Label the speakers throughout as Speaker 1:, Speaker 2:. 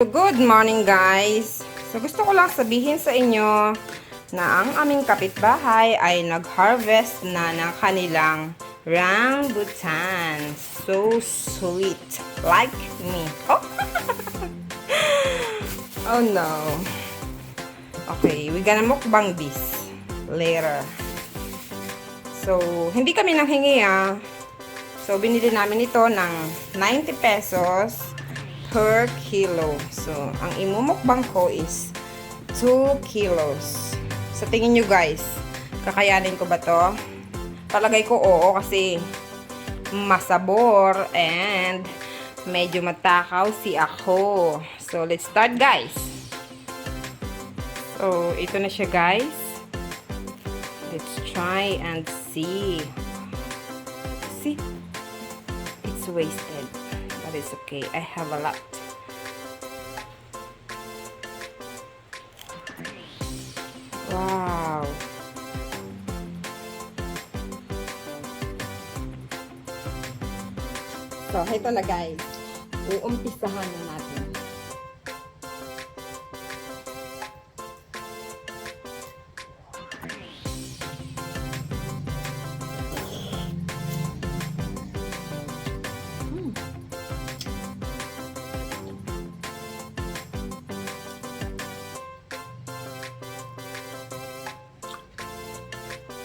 Speaker 1: Good morning guys! So gusto ko lang sabihin sa inyo na ang aming kapitbahay ay nag-harvest na ng kanilang rambutan. So sweet. Like me. Oh, oh no. Okay, we gonna mukbang this later. So, hindi kami nanghingi So, binili namin ito ng 90 pesos per kilo. So, ang imumukbang ko is 2 kilos. Sa tingin nyo guys, kakayanin ko ba to? Palagay ko oo kasi masabor and medyo matakaw si ako. So, let's start guys. So, ito na siya guys. Let's try and see. See? It's wasted. But it's okay. I have a lot. Wow. So, ito na guys. Uumpisahan na natin.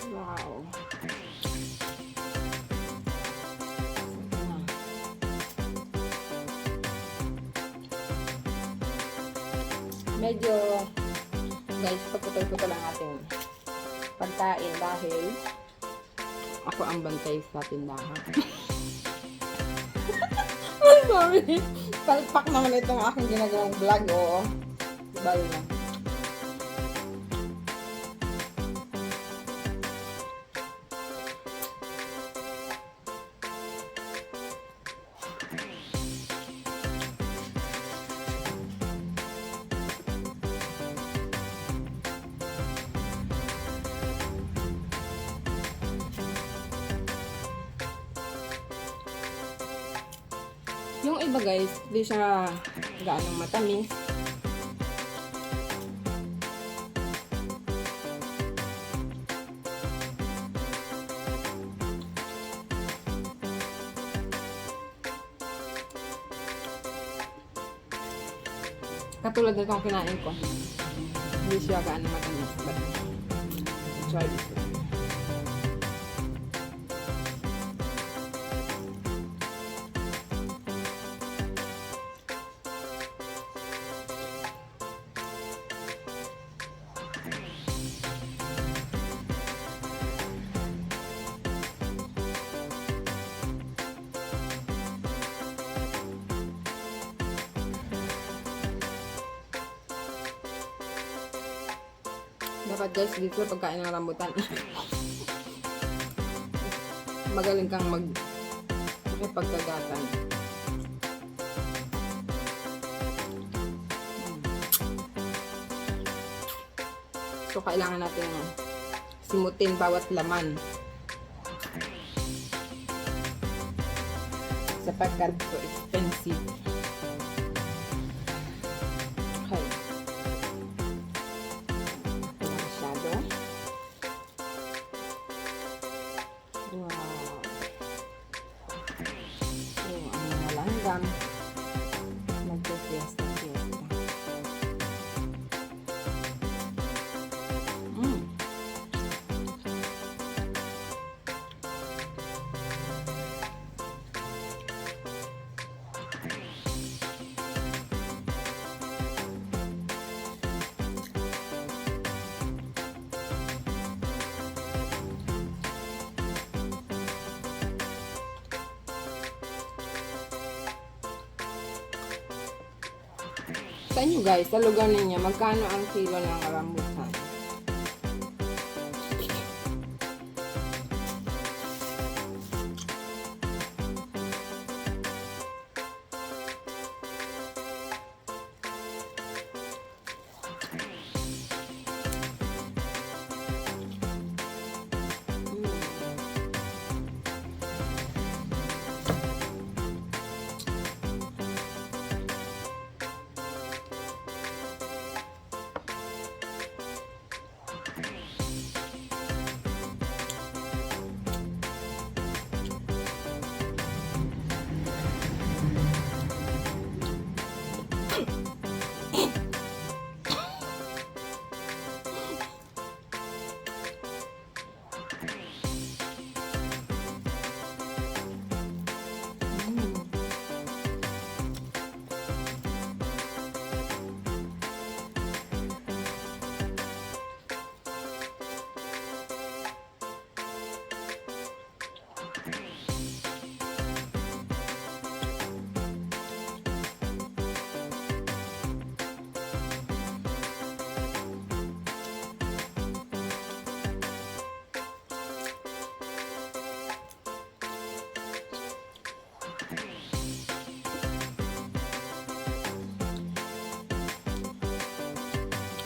Speaker 1: Wow. Medyo guys, paputol-putol ang ating pagkain dahil ako ang bantay sa tindahan. I'm sorry. Palpak naman itong aking ginagawang vlog. Oo. Diba yun lang. Yung iba guys, di siya gaano matamis. Katulad na itong kinain ko. Hindi siya gaano matamis. But, try this one. Dapat guys, dito pagkain ng rambutan. Magaling kang makipagkagatan. So, kailangan natin simutin bawat laman. Sapagkat so expensive. Okay. Wow. So, ang mga langgam nagpo-fiesta. Sa inyo guys, sa lugar ninyo, magkano ang kilo ng rambutan?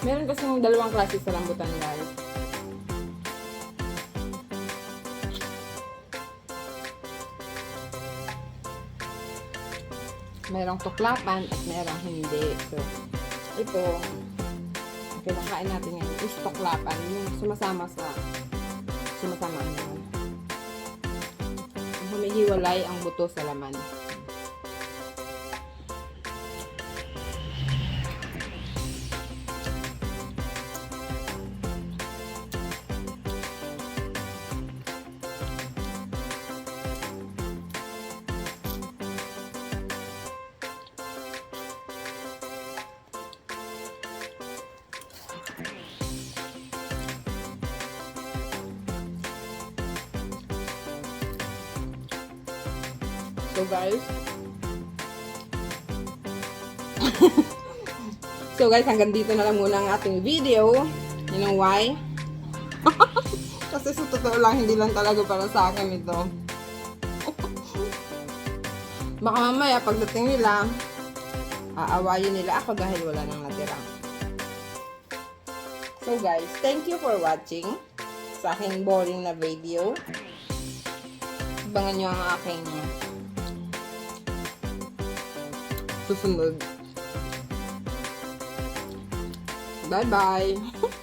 Speaker 1: Meron kasi yung dalawang klase sa rambutan, guys. Merong tuklapan at merong hindi. So, ito, kinakain natin yan is tuklapan. Yung sumasama yun. Humihiwalay ang buto sa laman. So guys, hanggang dito na lang muna ang ating video. You know why? Kasi sa totoo lang, hindi lang talaga para sa akin ito. Baka mamaya pagdating nila, aawayin nila ako dahil wala nang natira. So guys, thank you for watching sa aking boring na video. Abangan nyo ang aking susunod. Bye-bye!